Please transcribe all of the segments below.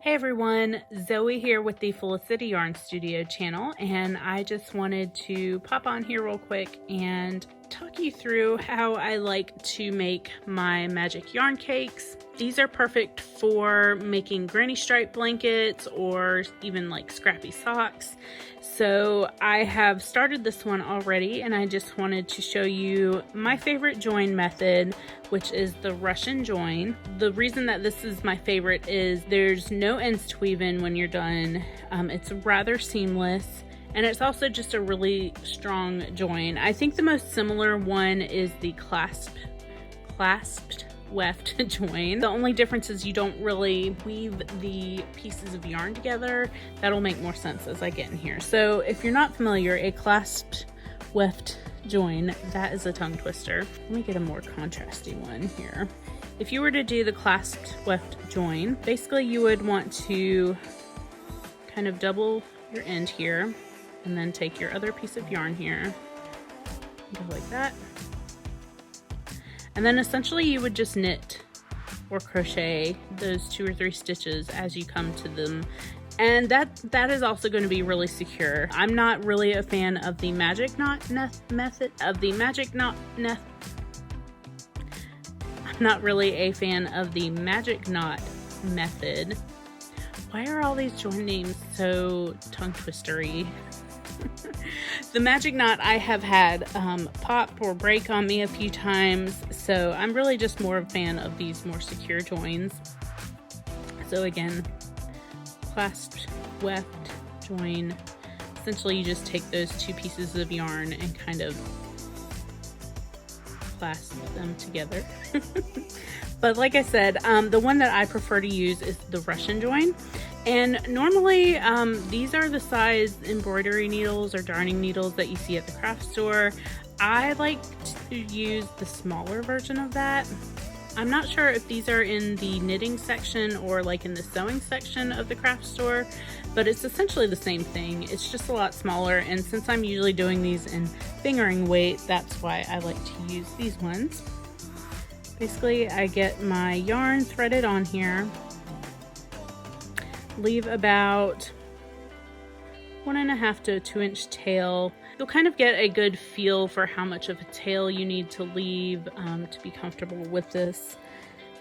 Hey everyone, Zoe here with the Felicity Yarn Studio channel, and I just wanted to pop on here real quick and talk you through how I like to make my magic yarn cakes. These are perfect for making granny stripe blankets or even like scrappy socks. So I have started this one already, and I just wanted to show you my favorite join method, which is the Russian join. The reason that this is my favorite is there's no ends to weave in when you're done. It's rather seamless, and it's also just a really strong join. I think the most similar one is the clasped Weft join. The only difference is you don't really weave the pieces of yarn together. That'll make more sense as I get in here. So if you're not familiar, a clasped Weft join, that is a tongue twister. Let me get a more contrasty one here. If you were to do the clasped Weft join, basically you would want to kind of double your end here and then take your other piece of yarn here, go like that. And then essentially you would just knit or crochet those 2 or 3 stitches as you come to them. And that is also going to be really secure. I'm not really a fan of the magic knot method. I'm not really a fan of the magic knot method. Why are all these join names so tongue twistery? The magic knot I have had pop or break on me a few times, so I'm really just more a fan of these more secure joins. So again, clasped weft join. Essentially you just take those 2 pieces of yarn and kind of clasp them together. But like I said, the one that I prefer to use is the Russian join. And normally these are the size embroidery needles or darning needles that you see at the craft store. I like to use the smaller version of that. I'm not sure if these are in the knitting section or like in the sewing section of the craft store, but it's essentially the same thing. It's just a lot smaller, and since I'm usually doing these in fingering weight, that's why I like to use these ones. Basically, I get my yarn threaded on here, leave about 1.5 to a 2-inch tail. You'll kind of get a good feel for how much of a tail you need to leave to be comfortable with this.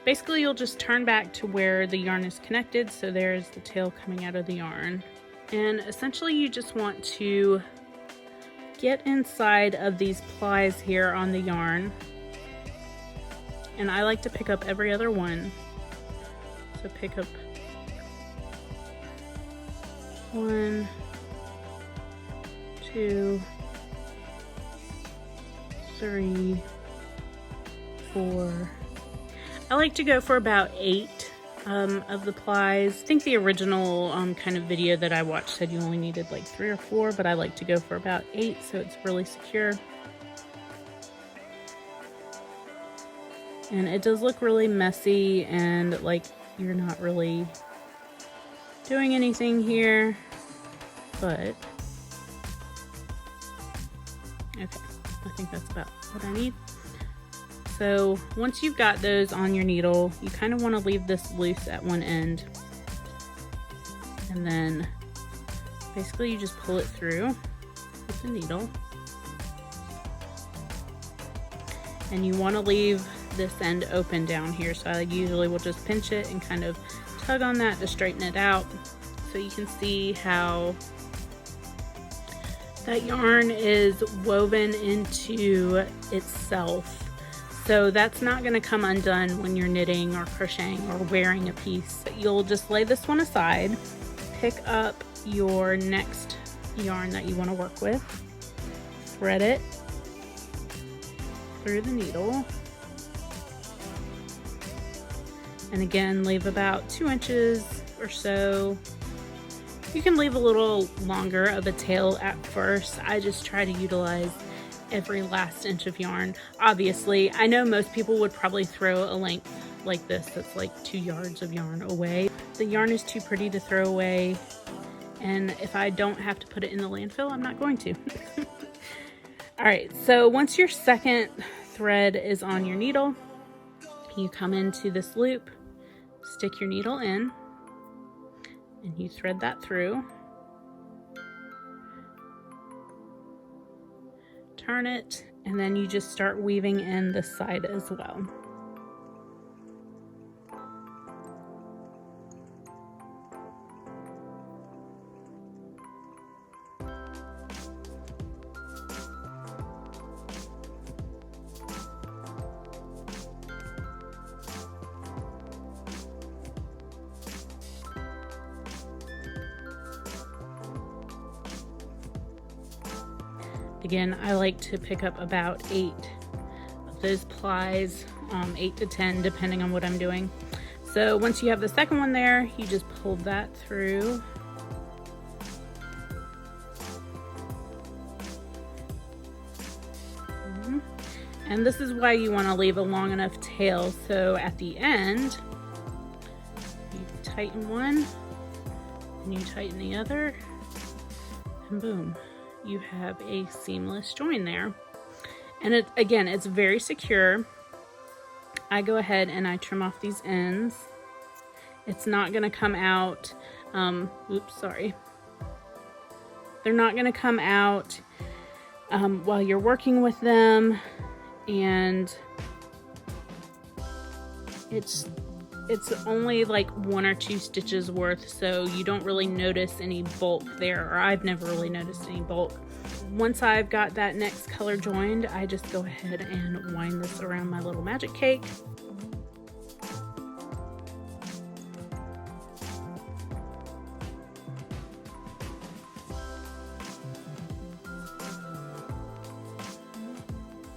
Basically, you'll just turn back to where the yarn is connected, so there's the tail coming out of the yarn. And essentially you just want to get inside of these plies here on the yarn. And I like to pick up every other one. So pick up 1, 2, 3, 4. I like to go for about 8 of the plies. I think the original kind of video that I watched said you only needed like 3 or 4, but I like to go for about 8 so it's really secure. And it does look really messy and like you're not really doing anything here, but okay, I think that's about what I need. So once you've got those on your needle, you kind of want to leave this loose at one end, and then basically you just pull it through with the needle, and you want to leave this end open down here. So I usually will just pinch it and kind of tug on that to straighten it out, so you can see how that yarn is woven into itself. So that's not going to come undone when you're knitting or crocheting or wearing a piece. You'll just lay this one aside, pick up your next yarn that you want to work with, thread it through the needle, and again leave about 2 inches or so. You can leave a little longer of a tail at first. I just try to utilize every last inch of yarn. Obviously, I know most people would probably throw a length like this that's like 2 yards of yarn away. The yarn is too pretty to throw away, and if I don't have to put it in the landfill, I'm not going to. All right, so once your second thread is on your needle, you come into this loop, stick your needle in, and you thread that through. Turn it, and then you just start weaving in this side as well. Again, I like to pick up about 8 of those plies, 8 to 10, depending on what I'm doing. So once you have the second one there, you just pull that through. And this is why you want to leave a long enough tail, so at the end, you tighten one, and you tighten the other, and boom. You have a seamless join there. And again, it's very secure. I go ahead and I trim off these ends. It's not going to come out, oops, sorry. They're not going to come out while you're working with them, and it's only like 1 or 2 stitches worth, so you don't really notice any bulk there, or I've never really noticed any bulk. Once I've got that next color joined, I just go ahead and wind this around my little magic cake.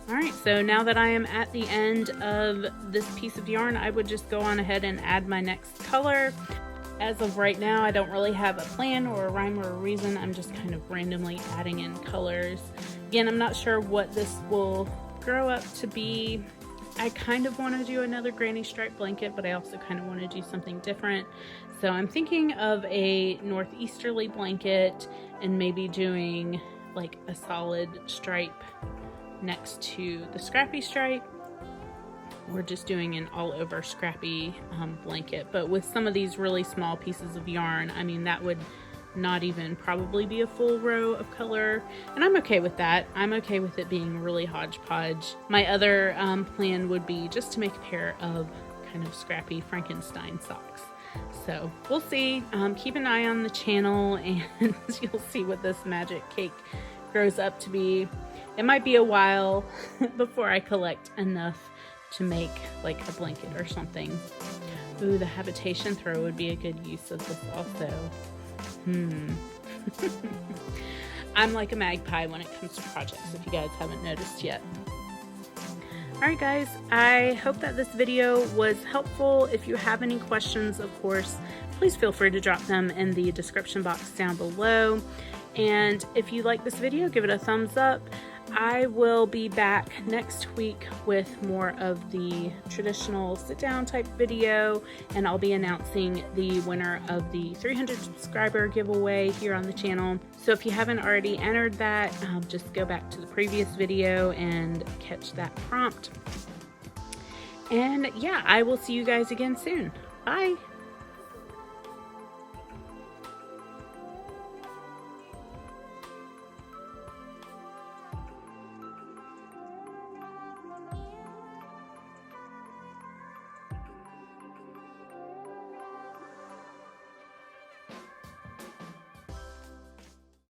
Alright, so now that I am at the end of this piece of yarn, I would just go on ahead and add my next color. As of right now, I don't really have a plan or a rhyme or a reason. I'm just kind of randomly adding in colors. Again, I'm not sure what this will grow up to be. I kind of want to do another granny stripe blanket, but I also kind of want to do something different. So I'm thinking of a northeasterly blanket and maybe doing like a solid stripe next to the scrappy stripe. We're just doing an all over scrappy blanket, but with some of these really small pieces of yarn, I mean, that would not even probably be a full row of color, and I'm okay with that. I'm okay with it being really hodgepodge. My other plan would be just to make a pair of kind of scrappy Frankenstein socks. So we'll see. Keep an eye on the channel and you'll see what this magic cake grows up to be. It might be a while before I collect enough to make like a blanket or something. Ooh, the habitation throw would be a good use of this also. I'm like a magpie when it comes to projects, if you guys haven't noticed yet. Alright guys, I hope that this video was helpful. If you have any questions, of course, please feel free to drop them in the description box down below. And if you like this video, give it a thumbs up. I will be back next week with more of the traditional sit down type video, and I'll be announcing the winner of the 300 subscriber giveaway here on the channel. So if you haven't already entered that, just go back to the previous video and catch that prompt. And yeah, I will see you guys again soon. Bye.